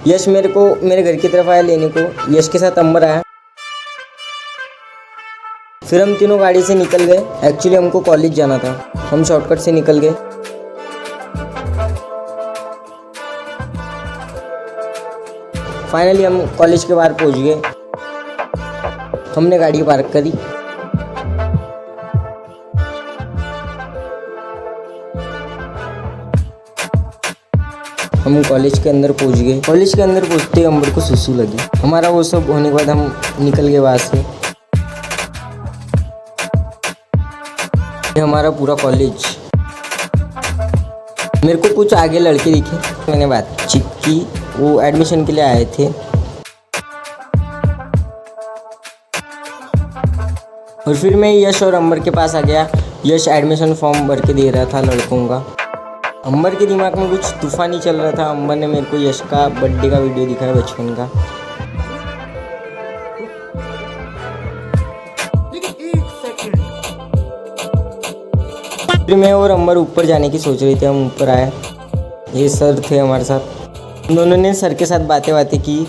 यश मेरे को मेरे घर की तरफ आया लेने को। यश के साथ अंबर आया। फिर हम तीनों गाड़ी से निकल गए। एक्चुअली हमको कॉलेज जाना था, हम शॉर्टकट से निकल गए। फाइनली हम कॉलेज के बाहर पहुंच गए। हमने गाड़ी पार्क करी। हम कॉलेज के अंदर पहुंच गए। कॉलेज के अंदर पहुंचते ही अंबर को सुसु लगी। हमारा वो सब होने के बाद हम निकल गए वहाँ से। ये हमारा पूरा कॉलेज। मेरे को कुछ आगे लड़के दिखे, मैंने बातचीत की। वो एडमिशन के लिए आए थे। और फिर मैं यश और अंबर के पास आ गया। यश एडमिशन फॉर्म भर के दे रहा था लड़कों का। अंबर के दिमाग में कुछ तूफान ही चल रहा था। अंबर ने मेरे को यश का बर्थडे का वीडियो दिखाया बचपन का। फिर मैं और अंबर ऊपर जाने की सोच रही थी। हम ऊपर आए, ये सर थे हमारे साथ। दोनों ने सर के साथ बातें की।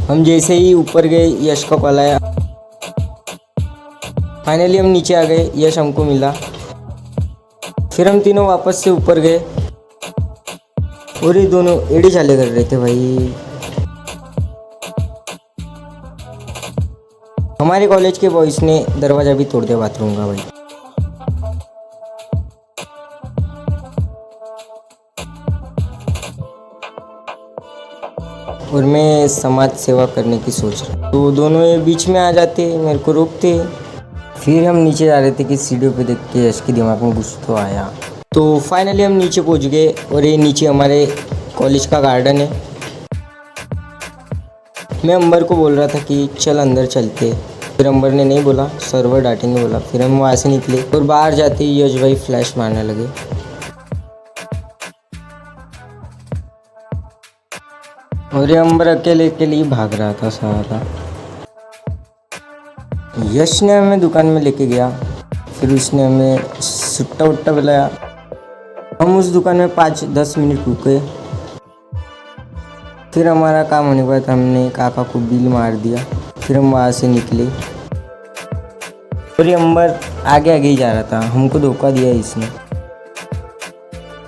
हम जैसे ही ऊपर गए यश का कॉल आया। फाइनली हम नीचे आ गए। यश हमको मिला। फिर हम तीनों वापस से ऊपर गए और ये दोनों एड़ी चाले कर रहे थे भाई। हमारे कॉलेज के बॉयज ने दरवाजा भी तोड़ दिया बाथरूम का भाई। और मैं समाज सेवा करने की सोच रहा, तो दोनों ये बीच में आ जाते, मेरे को रोकते। फिर हम नीचे जा रहे थे कि सीढ़ियों पे देख के यश के दिमाग में कुछ तो आया। तो फाइनली हम नीचे पहुंच गए और ये नीचे हमारे कॉलेज का गार्डन है। मैं अंबर को बोल रहा था कि चल अंदर चलते। फिर अंबर ने नहीं बोला, सर्वर डांटेंगे बोला। फिर हम वहाँ से निकले और बाहर जाते ही यश भाई फ्लैश मारने लगे। और ये अंबर अकेले के लिए भाग रहा था सारा। यश ने हमें दुकान में लेके गया। फिर उसने हमें सुट्टा उट्टा पिलाया। हम उस दुकान में 5-10 मिनट रुके। फिर हमारा काम होने के बाद हमने काका को बिल मार दिया। फिर हम वहाँ से निकले और ये अंबर आगे आगे ही जा रहा था। हमको धोखा दिया इसने।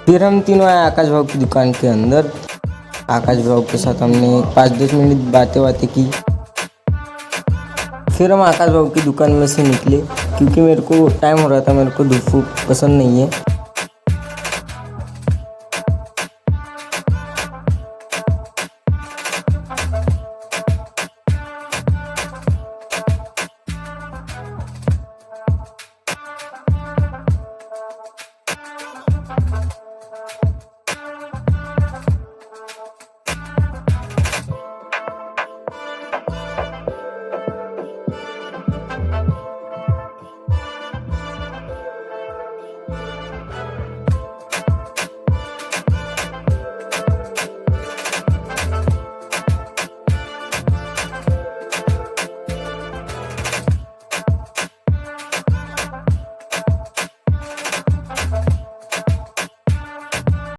फिर हम तीनों आए आकाश भाव की दुकान के अंदर। आकाश भाव के साथ हमने 5-10 मिनट बातें की। फिर हम आकाश बाबू की दुकान में से निकले क्योंकि मेरे को टाइम हो रहा था। मेरे को धूप पसंद नहीं है।